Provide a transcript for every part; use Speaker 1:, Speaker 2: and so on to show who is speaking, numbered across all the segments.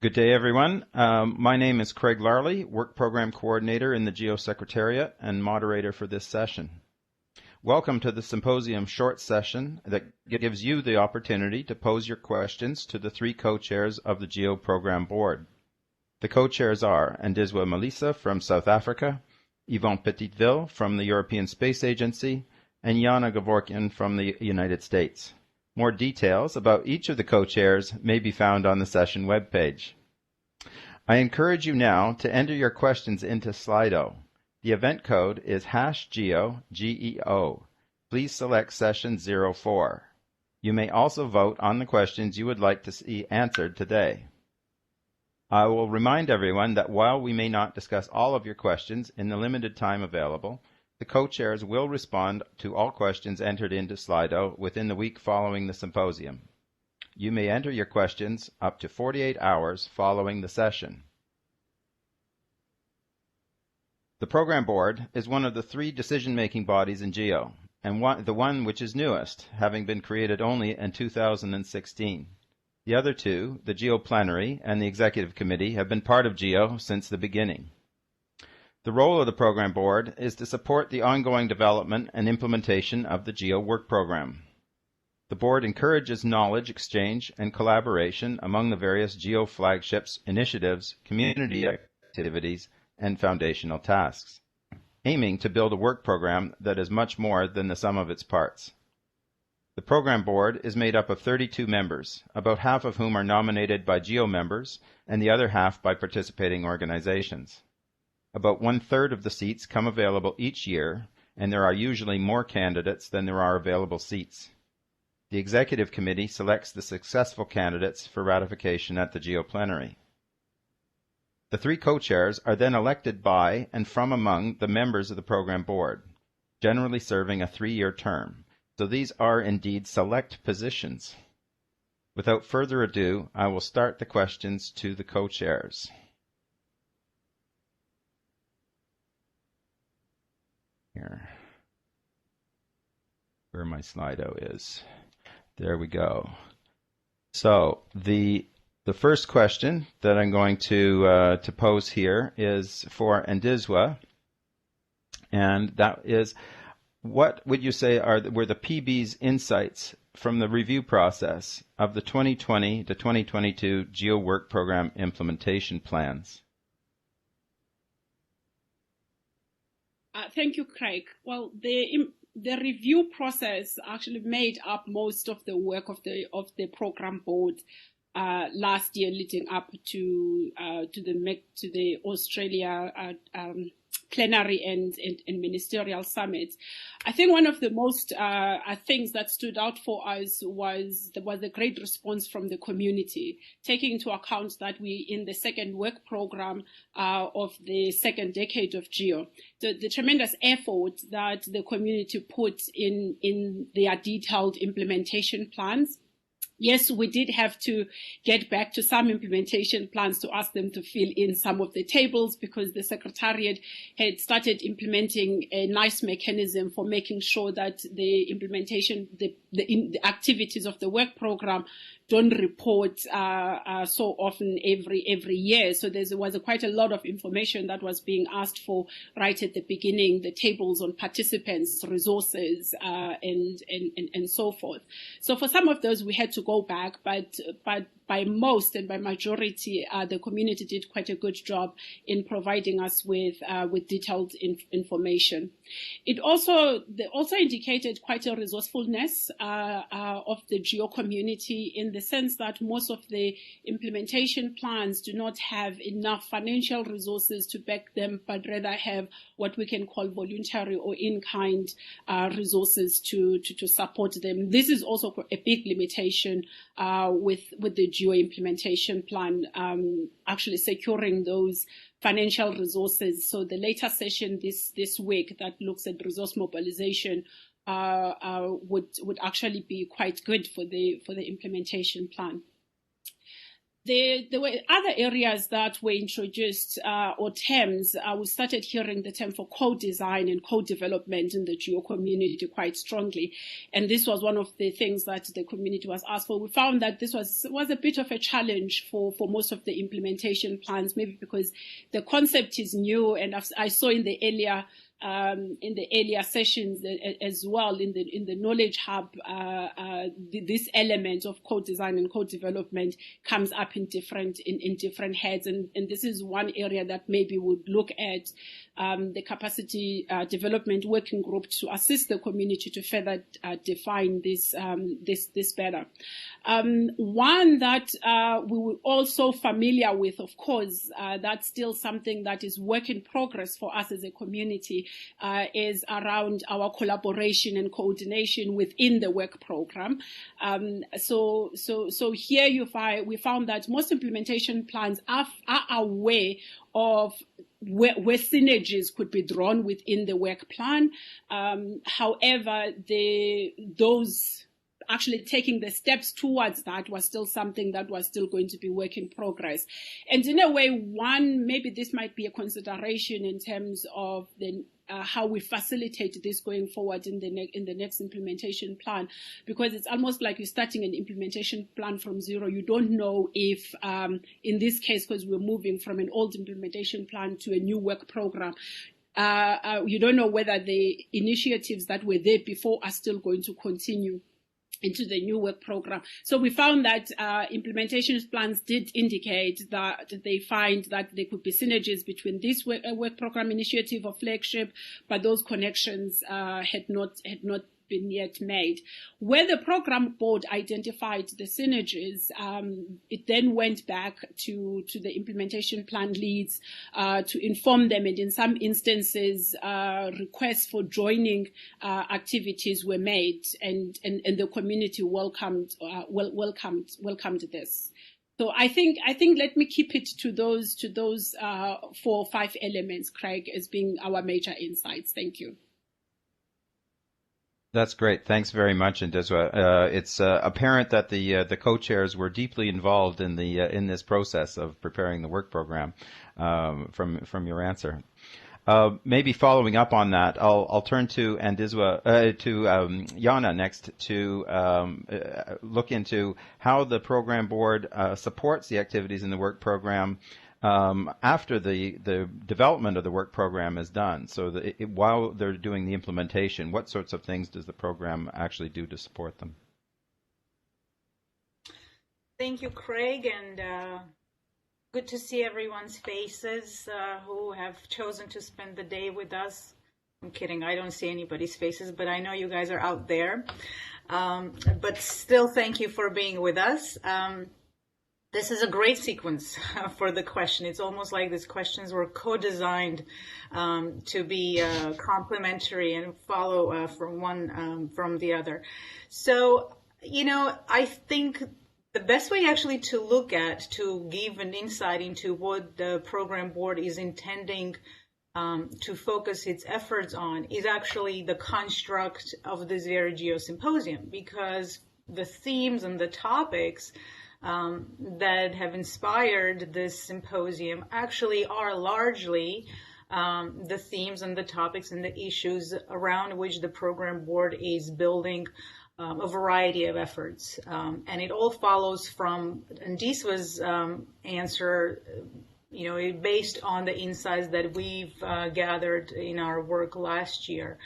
Speaker 1: Good day, everyone. My name is Craig Larley, Work Program Coordinator in the GEO Secretariat and moderator for this session. Welcome to the Symposium short session that gives you the opportunity to pose your questions to the three co-chairs of the GEO Program Board. The co-chairs are Ndizwa Malisa from South Africa, Yvonne Petiteville from the European Space Agency, and Yana Gavorkian from the United States. More details about each of the co-chairs may be found on the session webpage. I encourage you now to enter your questions into Slido. The event code is #GEO, GEO. Please select session 04. You may also vote on the questions you would like to see answered today. I will remind everyone that while we may not discuss all of your questions in the limited time available, the co-chairs will respond to all questions entered into Slido within the week following the symposium. You may enter your questions up to 48 hours following the session. The Program Board is one of the three decision-making bodies in GEO, and the one which is newest, having been created only in 2016. The other two, the GEO Plenary and the Executive Committee, have been part of GEO since the beginning. The role of the Program Board is to support the ongoing development and implementation of the GEO Work Program. The Board encourages knowledge exchange and collaboration among the various GEO flagships, initiatives, community activities, and foundational tasks, aiming to build a work program that is much more than the sum of its parts. The Program Board is made up of 32 members, about half of whom are nominated by GEO members and the other half by participating organizations. About 1/3 of the seats come available each year, and there are usually more candidates than there are available seats. The Executive Committee selects the successful candidates for ratification at the GEO Plenary. The three co-chairs are then elected by and from among the members of the Program Board, generally serving a 3-year term, so these are indeed select positions. Without further ado, I will start the questions to the co-chairs. Here, where my Slido is. There we go. So the first question that I'm going to pose here is for Ndizwa, and that is, what would you say were the PB's insights from the review process of the 2020 to 2022 GEO Work Program implementation plans?
Speaker 2: Thank you, Craig. Well, the review process actually made up most of the work of the Program Board last year, leading up to the Australia plenary and ministerial summit. I think one of the most things that stood out for us was the great response from the community, taking into account that we in the second work program of the second decade of GEO. The tremendous effort that the community put in their detailed implementation plans. Yes, we did have to get back to some implementation plans to ask them to fill in some of the tables, because the Secretariat had started implementing a nice mechanism for making sure that the implementation, the activities of the work program don't report so often every year. So there was quite a lot of information that was being asked for right at the beginning, the tables on participants, resources, and so forth. So for some of those, we had to go back, but by most and by majority, the community did quite a good job in providing us with detailed information. It also indicated quite a resourcefulness of the GEO community, in the sense that most of the implementation plans do not have enough financial resources to back them, but rather have what we can call voluntary or in-kind resources to support them. This is also a big limitation with the GEO implementation plan, actually securing those financial resources. So the later session this week that looks at resource mobilization would actually be quite good for the implementation plan. There were other areas that were introduced, or terms. We started hearing the term for co-design and co-development in the GEO community quite strongly. And this was one of the things that the community was asked for. We found that this was a bit of a challenge for most of the implementation plans, maybe because the concept is new. And I saw in the earlier sessions as well, in the knowledge hub, this element of co-design and co-development comes up in different heads, and this is one area that maybe would look at the capacity development working group to assist the community to further define this better. One that we were also familiar with, of course, that's still something that is work in progress for us as a community, is around our collaboration and coordination within the work program. So here we found that most implementation plans are aware of where synergies could be drawn within the work plan. However, those actually taking the steps towards that was still something that was still going to be work in progress. And in a way, maybe this might be a consideration in terms of how we facilitate this going forward in the next implementation plan, because it's almost like you're starting an implementation plan from zero. You don't know if, in this case, because we're moving from an old implementation plan to a new work program, you don't know whether the initiatives that were there before are still going to continue into the new work program. So we found that implementation plans did indicate that they find that there could be synergies between this work program initiative or flagship, but those connections had not been yet made. Where the program board identified the synergies, it then went back to the implementation plan leads to inform them, and in some instances requests for joining activities were made, and the community welcomed this. So I think let me keep it to those 4 or 5 elements, Craig, as being our major insights. Thank you.
Speaker 1: That's great. Thanks very much, Ndizwa. It's apparent that the co-chairs were deeply involved in this process of preparing the work program. From your answer, maybe following up on that, I'll turn to Ndizwa, to Jana next, to look into how the program board supports the activities in the work program after the development of the work program is done. So while they're doing the implementation, what sorts of things does the program actually do to support them?
Speaker 3: Thank you, Craig, and good to see everyone's faces who have chosen to spend the day with us. I'm kidding, I don't see anybody's faces, but I know you guys are out there. But still, thank you for being with us. This is a great sequence for the question. It's almost like these questions were co-designed to be complementary and follow from one from the other. So, I think the best way actually to look at, to give an insight into what the program board is intending to focus its efforts on, is actually the construct of this very GEO Symposium, because the themes and the topics that have inspired this symposium actually are largely the themes and the topics and the issues around which the program board is building a variety of efforts. And it all follows from Ndizwa's answer, based on the insights that we've gathered in our work last year.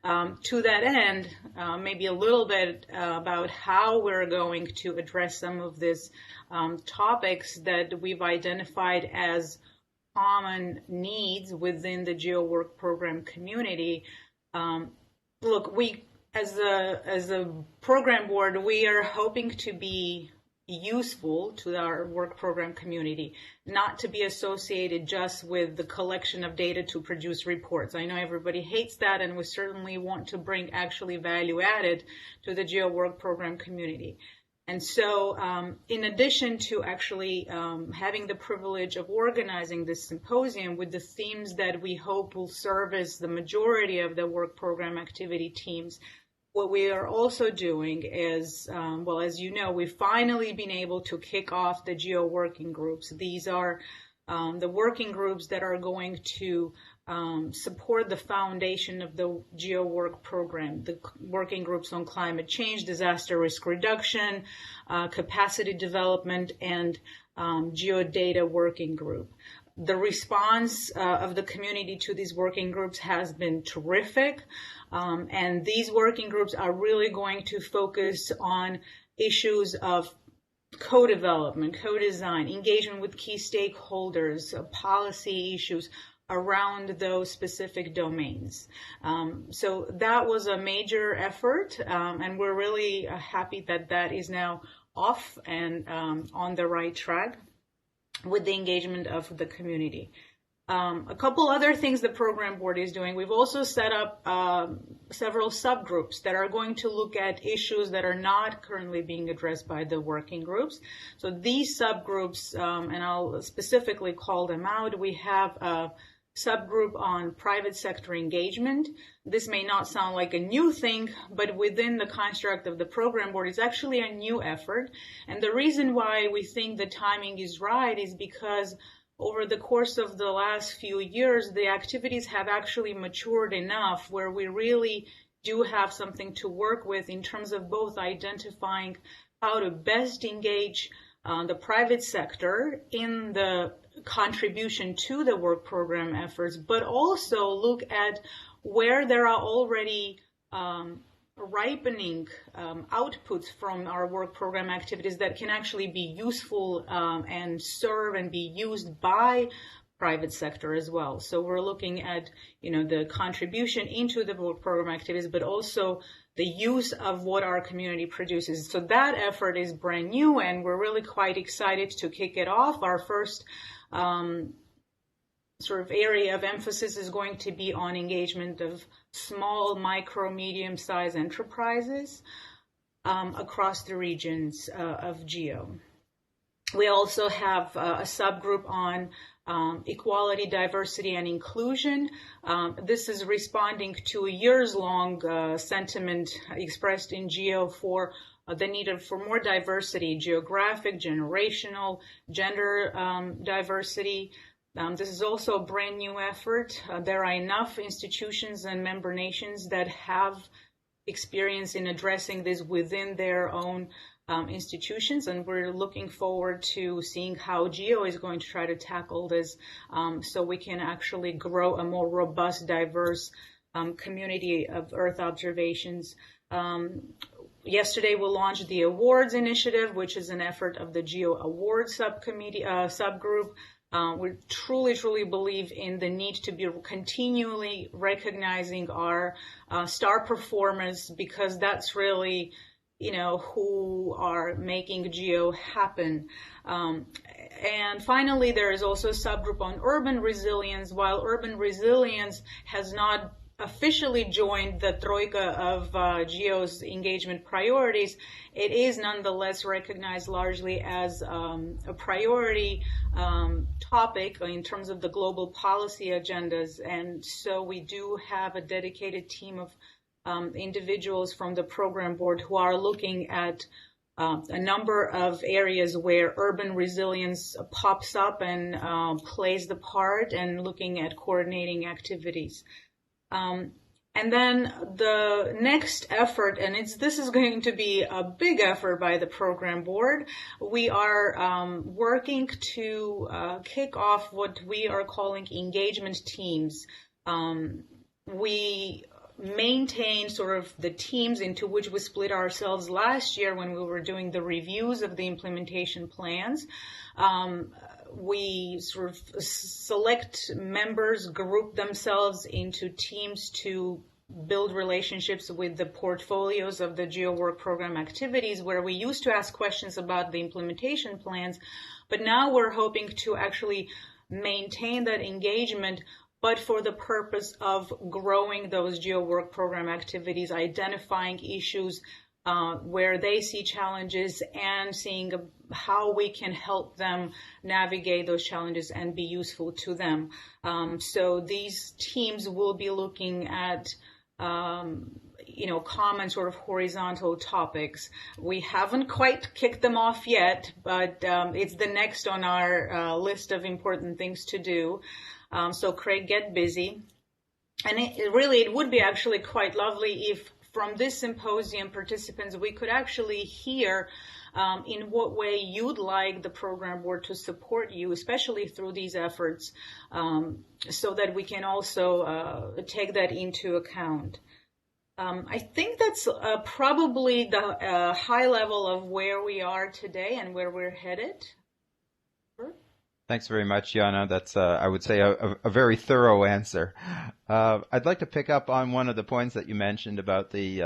Speaker 3: To that end, maybe a little bit about how we're going to address some of these topics that we've identified as common needs within the GEO Work Program community. Look, we, as a program board, we are hoping to be useful to our work program community, not to be associated just with the collection of data to produce reports. I know everybody hates that, and we certainly want to bring actually value added to the GEO Work Program community. And so in addition to actually having the privilege of organizing this symposium with the themes that we hope will service the majority of the work program activity teams, what we are also doing is, well, as you know, we've finally been able to kick off the GEO working groups. These are the working groups that are going to support the foundation of the GEO Work Program, the working groups on climate change, disaster risk reduction, capacity development, and geodata working group. The response of the community to these working groups has been terrific, and these working groups are really going to focus on issues of co-development, co-design, engagement with key stakeholders, policy issues around those specific domains. So that was a major effort, and we're really happy that that is now off and on the right track with the engagement of the community. A couple other things the program board is doing. We've also set up several subgroups that are going to look at issues that are not currently being addressed by the working groups. So these subgroups, and I'll specifically call them out, we have a subgroup on private sector engagement. This may not sound like a new thing, but within the construct of the program board, it's actually a new effort. And the reason why we think the timing is right is because over the course of the last few years, the activities have actually matured enough where we really do have something to work with in terms of both identifying how to best engage the private sector in the contribution to the work program efforts, but also look at where there are already ripening outputs from our work program activities that can actually be useful and serve and be used by private sector as well. So we're looking at, the contribution into the work program activities, but also the use of what our community produces. So that effort is brand new, and we're really quite excited to kick it off. Our first sort of area of emphasis is going to be on engagement of small, micro, medium-sized enterprises across the regions of GEO. We also have a subgroup on equality, diversity, and inclusion. This is responding to a years-long sentiment expressed in GEO for the need for more diversity, geographic, generational, gender diversity. This is also a brand new effort. There are enough institutions and member nations that have experience in addressing this within their own institutions, and we're looking forward to seeing how GEO is going to try to tackle this so we can actually grow a more robust, diverse community of Earth observations. Yesterday, we launched the Awards Initiative, which is an effort of the GEO Awards subgroup. We truly believe in the need to be continually recognizing our star performers, because that's really, who are making GEO happen. And finally, there is also a subgroup on urban resilience. While urban resilience has not officially joined the troika of GEO's engagement priorities, it is nonetheless recognized largely as a priority topic in terms of the global policy agendas. And so we do have a dedicated team of individuals from the program board who are looking at a number of areas where urban resilience pops up and plays the part, and looking at coordinating activities. And then the next effort, and this is going to be a big effort by the program board. We are working to kick off what we are calling engagement teams. We maintain sort of the teams into which we split ourselves last year when we were doing the reviews of the implementation plans. We sort of select members, group themselves into teams to build relationships with the portfolios of the GEO Work Program activities, where we used to ask questions about the implementation plans, but now we're hoping to actually maintain that engagement, but for the purpose of growing those GEO Work Program activities, identifying issues where they see challenges, and seeing how we can help them navigate those challenges and be useful to them. So these teams will be looking at common sort of horizontal topics. We haven't quite kicked them off yet, but it's the next on our list of important things to do. So Craig, get busy. And it would be actually quite lovely if from this symposium participants, we could actually hear in what way you'd like the program board to support you, especially through these efforts, so that we can also take that into account. I think that's probably the high level of where we are today and where we're headed.
Speaker 1: Thanks very much, Jana. That's, I would say, a very thorough answer. I'd like to pick up on one of the points that you mentioned about the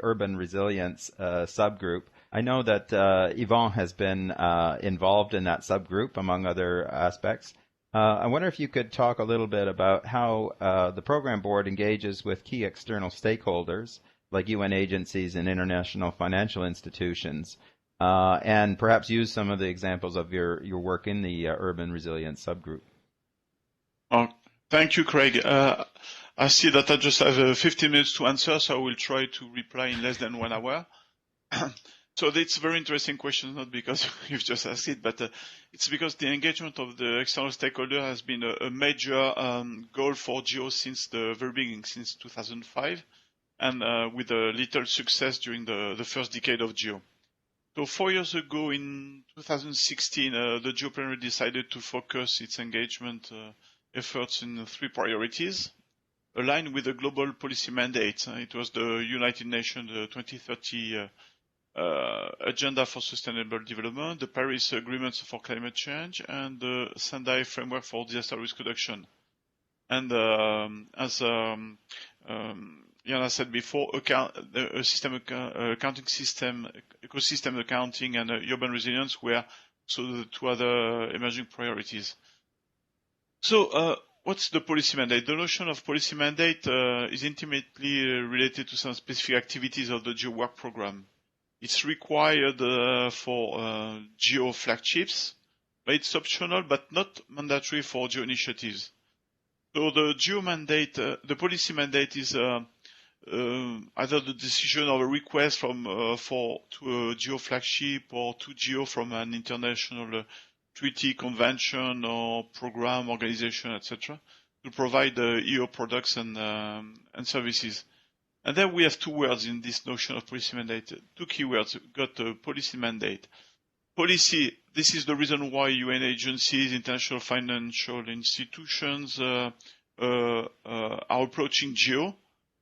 Speaker 1: urban resilience subgroup. I know that Yvonne has been involved in that subgroup, among other aspects. I wonder if you could talk a little bit about how the program board engages with key external stakeholders, like UN agencies and international financial institutions, and perhaps use some of the examples of your work in the urban resilience subgroup.
Speaker 4: Thank you, Craig. I see that I just have 15 minutes to answer, so I will try to reply in less than 1 hour. So it's a very interesting question, not because you've just asked it, but it's because the engagement of the external stakeholder has been a major goal for GEO since the very beginning, since 2005, and with a little success during the first decade of GEO. So 4 years ago, in 2016, the GEO plenary decided to focus its engagement efforts in 3 priorities, aligned with the global policy mandate. It was the United Nations 2030 Agenda for Sustainable Development, the Paris Agreements for Climate Change, and the Sendai Framework for Disaster Risk Reduction. And as Jana said before, a system accounting system, ecosystem accounting, and urban resilience were so the 2 other emerging priorities. So what's the policy mandate? The notion of policy mandate is intimately related to some specific activities of the GEO Work Program. It's required for GEO flagships, but it's optional but not mandatory for GEO initiatives. So the GEO mandate, the policy mandate is either the decision or a request to a GEO flagship or to GEO from an international treaty, convention, or program, organization, etc., to provide EO products and services. And then we have 2 words in this notion of policy mandate, 2 key words. We've got a policy mandate. Policy, this is the reason why UN agencies, international financial institutions are approaching GEO,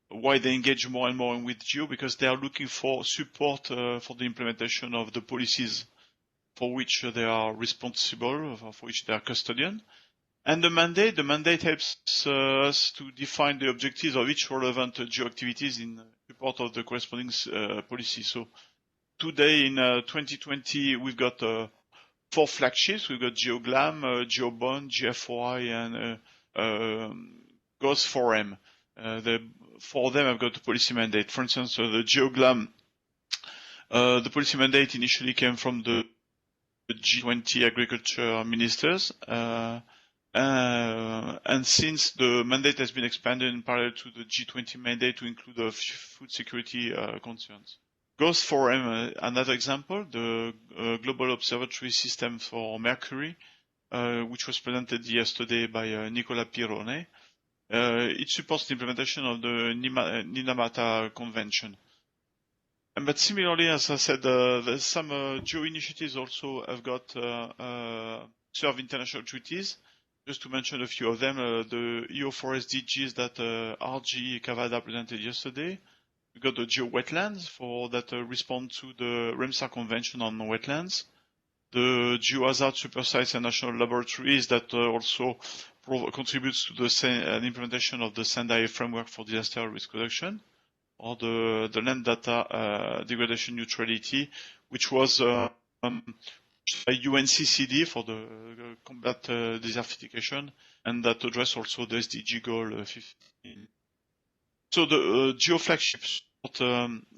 Speaker 4: why they engage more and more with GEO, because they are looking for support for the implementation of the policies for which they are responsible, for which they are custodian. And the mandate helps us to define the objectives of each relevant GEO activities in support of the corresponding policy. So today in 2020, we've got 4 flagships. We've got GEO GLAM, GEO BOND, GFOI, and GOS Forum. For them, I've got a policy mandate. For instance, the GEO GLAM, the policy mandate initially came from the G20 agriculture ministers. And since the mandate has been expanded in parallel to the G20 mandate to include food security concerns. GOS Forum, another example, the Global Observatory System for Mercury, which was presented yesterday by Nicola Pirone. It supports the implementation of the Minamata Convention. But similarly, as I said, there's some GEO initiatives also have got serve international treaties. Just to mention a few of them, the EO4 SDGs that RG Cavada presented yesterday. We got the GEO Wetlands that respond to the Ramsar Convention on Wetlands. The GEO Hazard Supersites and National Laboratories that also contributes to the implementation of the Sendai Framework for Disaster Risk Reduction, or the Land Data Degradation Neutrality, which was by UNCCD for the combat desertification, and that address also the SDG goal 15. So the GEO flagships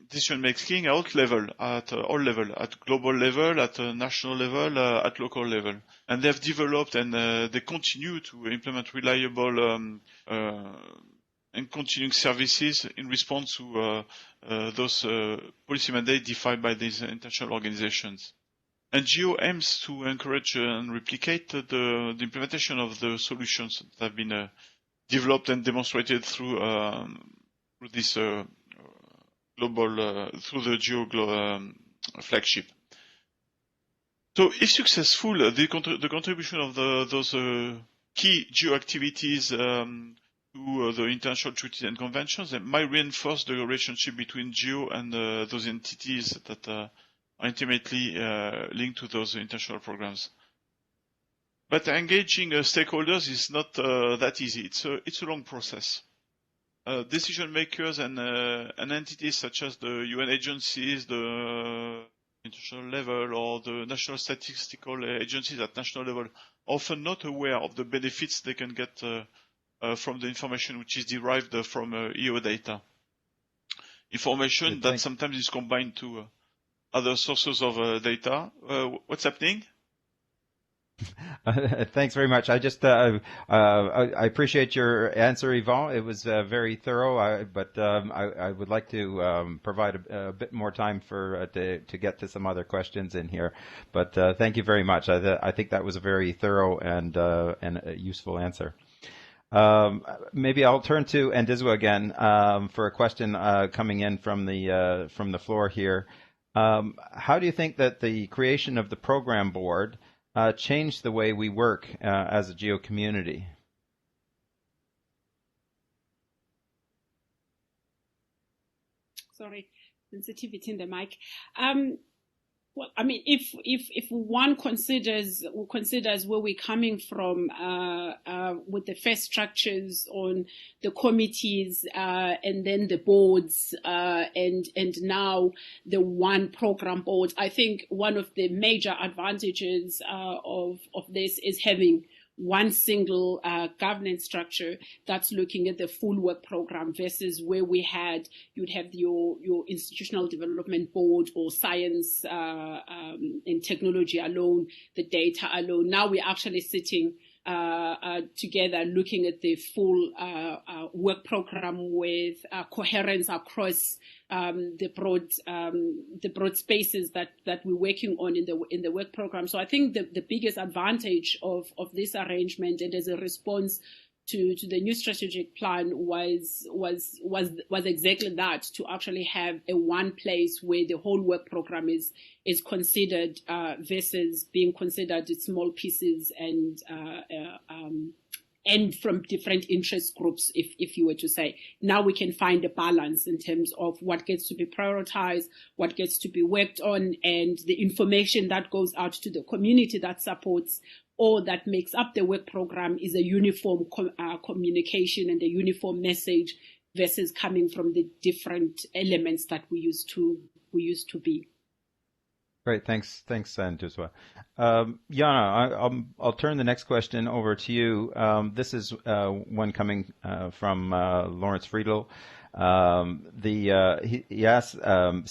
Speaker 4: decision making at all level, at global level, at national level, at local level, and they have developed and they continue to implement reliable and continuing services in response to those policy mandates defined by these international organizations. And GEO aims to encourage and replicate the implementation of the solutions that have been developed and demonstrated through this global, through the GEO flagship. So, if successful, the contribution of those key GEO activities to the international treaties and conventions might reinforce the relationship between GEO and those entities that are intimately linked to those international programs. But engaging stakeholders is not that easy. It's a long process. Decision makers and entities such as the UN agencies, the international level, or the national statistical agencies at national level, often not aware of the benefits they can get from the information which is derived from EO data. Information that sometimes is combined to other sources of data. What's happening?
Speaker 1: Thanks very much. I just I appreciate your answer, Yvon. It was very thorough, but I would like to provide a bit more time for to get to some other questions in here. But thank you very much. I think that was a very thorough and a useful answer. Maybe I'll turn to Ndizwa again for a question coming in from the floor here. How do you think that the creation of the program board changed the way we work as a GEO community?
Speaker 2: Sorry, sensitivity in the mic. Well, I mean, if one considers where we're coming from with the first structures on the committees and then the boards and now the one program board, I think one of the major advantages of this is having one single governance structure that's looking at the full work program versus where you'd have your institutional development board or science and technology alone, the data alone. Now we're actually sitting together looking at the full work program with coherence across the broad spaces that we're working on in the work program. So I think the biggest advantage of this arrangement, and as a response to the new strategic plan, was exactly that, to actually have a one place where the whole work program is considered versus being considered in small pieces and from different interest groups, if you were to say. Now we can find a balance in terms of what gets to be prioritized, what gets to be worked on, and the information that goes out to the community that supports or that makes up the work program is a uniform communication and a uniform message versus coming from the different elements that we used to be.
Speaker 1: Great, thanks, Ndizwa. Jana, I'll turn the next question over to you. This is one coming from Lawrence Friedel. He asks,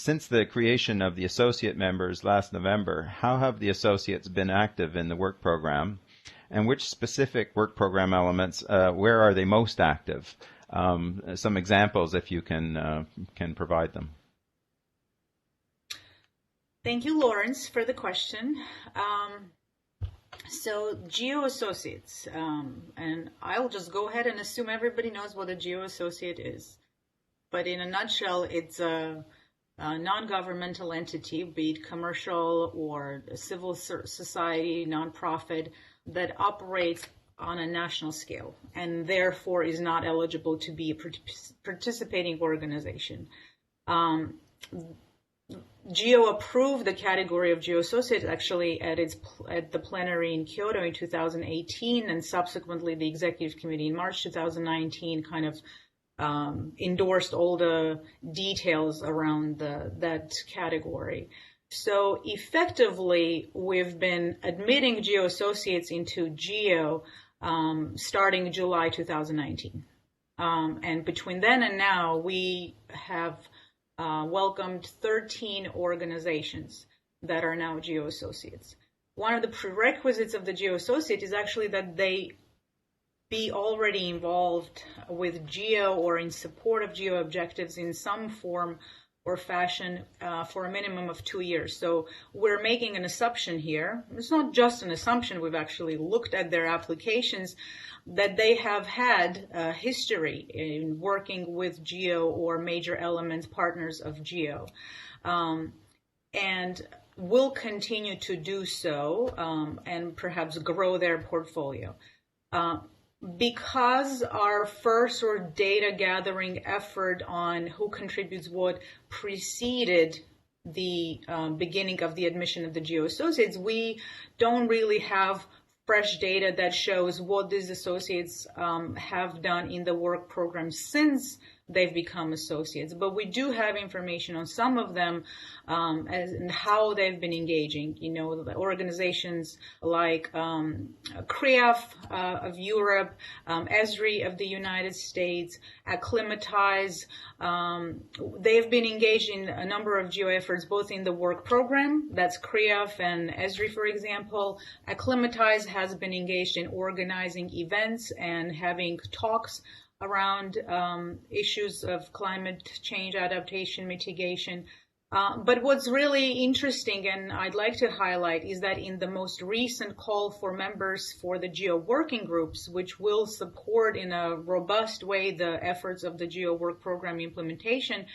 Speaker 1: since the creation of the associate members last November, how have the associates been active in the work program, and which specific work program elements, where are they most active? Some examples, if you can provide them.
Speaker 3: Thank you, Lawrence, for the question. So GEO Associates, and I'll just go ahead and assume everybody knows what a GEO Associate is. But in a nutshell, it's a non-governmental entity, be it commercial or a civil society, nonprofit, that operates on a national scale and therefore is not eligible to be a participating organization. GEO approved the category of GEO Associates actually at the plenary in Kyoto in 2018, and subsequently the Executive Committee in March 2019 kind of endorsed all the details around that category. So effectively, we've been admitting GEO Associates into GEO starting July 2019. And between then and now, we have welcomed 13 organizations that are now GEO Associates. One of the prerequisites of the GEO Associate is actually that they be already involved with GEO or in support of GEO objectives in some form or fashion for a minimum of 2 years. So we're making an assumption here. It's not just an assumption. We've actually looked at their applications that they have had a history in working with GEO or major elements partners of GEO. And will continue to do so and perhaps grow their portfolio. Because our first sort of data gathering effort on who contributes what preceded the beginning of the admission of the GEO Associates, we don't really have fresh data that shows what these associates have done in the work program since they've become associates. But we do have information on some of them and how they've been engaging. You know, the organizations like CREAF of Europe, ESRI of the United States, Acclimatize. They've been engaged in a number of GEO efforts, both in the work program, that's CREAF and ESRI, for example. Acclimatize has been engaged in organizing events and having talks around issues of climate change, adaptation, mitigation. But what's really interesting, and I'd like to highlight, is that in the most recent call for members for the GEO working groups, which will support in a robust way the efforts of the GEO Work Program implementation,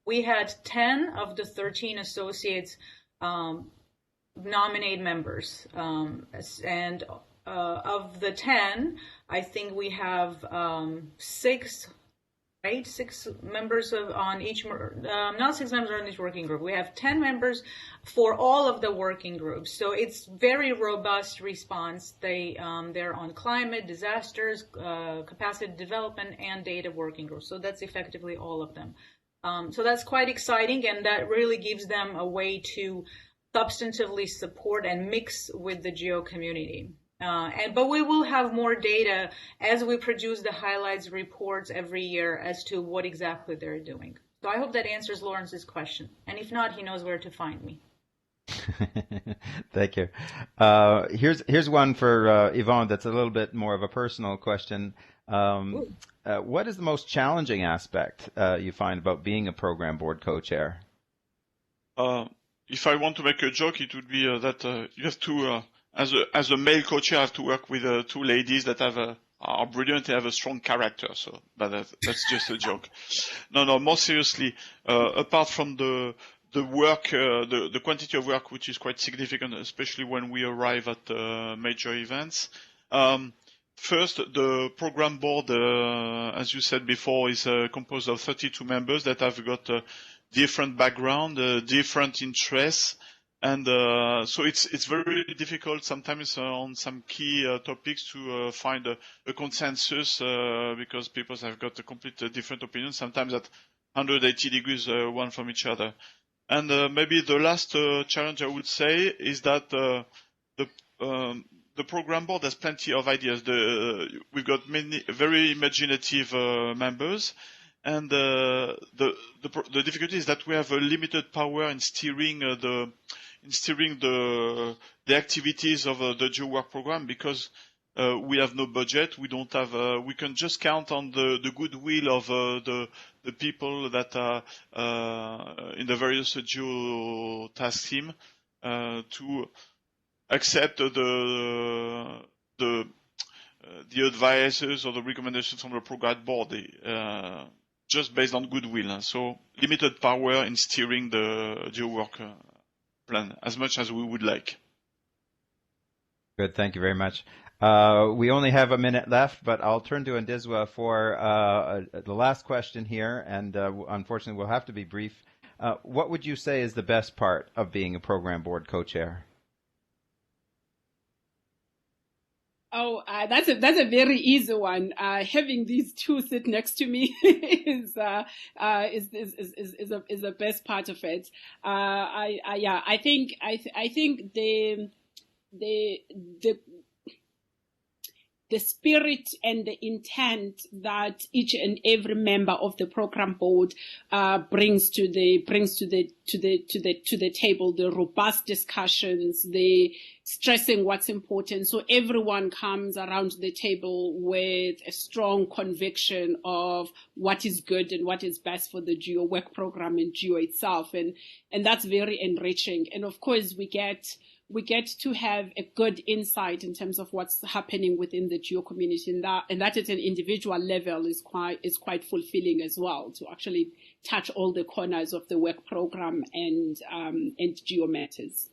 Speaker 3: we had 10 of the 13 associates nominate members. And of the 10, I think we have 6 members on each, not 6 members on each working group. We have 10 members for all of the working groups. So it's very robust response. They're on climate, disasters, capacity development, and data working groups. So that's effectively all of them. So that's quite exciting, and that really gives them a way to substantively support and mix with the GEO community. But we will have more data as we produce the highlights reports every year as to what exactly they're doing. So I hope that answers Lawrence's question. And if not, he knows where to find me.
Speaker 1: Thank you. Here's one for Yvonne that's a little bit more of a personal question. What is the most challenging aspect you find about being a program board co-chair?
Speaker 4: If I want to make a joke, it would be that you have to... As a male co-chair, I have to work with 2 ladies that are brilliant and have a strong character. So, but that's just a joke. No. More seriously, apart from the work, the quantity of work, which is quite significant, especially when we arrive at major events. First, the program board, as you said before, is composed of 32 members that have got different background, different interests. And so it's very difficult sometimes on some key topics to find a consensus because people have got a complete different opinion, sometimes at 180 degrees one from each other. And maybe the last challenge I would say is that the program board has plenty of ideas. We've got many very imaginative members. And the difficulty is that we have a limited power in steering the activities of the GEO Work Program because we have no budget. We don't have. We can just count on the goodwill of the people that are in the various GEO task team to accept the advices or the recommendations from the program board. Just based on goodwill. So limited power in steering the GEO Work plan as much as we would like.
Speaker 1: Good, thank you very much. We only have a minute left, but I'll turn to Ndizwa for the last question here, and unfortunately we'll have to be brief. What would you say is the best part of being a program board co-chair?
Speaker 2: Oh, that's a very easy one. Having these 2 sit next to me is the best part of it. I think spirit and the intent that each and every member of the program board brings to the table, the robust discussions, the stressing what's important. So everyone comes around the table with a strong conviction of what is good and what is best for the GEO Work Program and GEO itself, and that's very enriching. And of course, we get to have a good insight in terms of what's happening within the GEO community, and that at an individual level is quite fulfilling as well, to actually touch all the corners of the work program and GEO matters.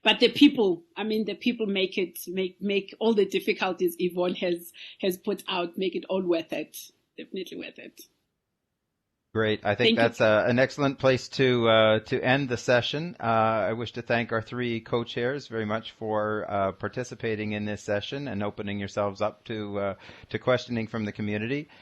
Speaker 2: But the people make all the difficulties Yvonne has put out, make it all worth it. Definitely worth it.
Speaker 1: Great. I think that's an excellent place to end the session. I wish to thank our three co-chairs very much for participating in this session and opening yourselves up to questioning from the community.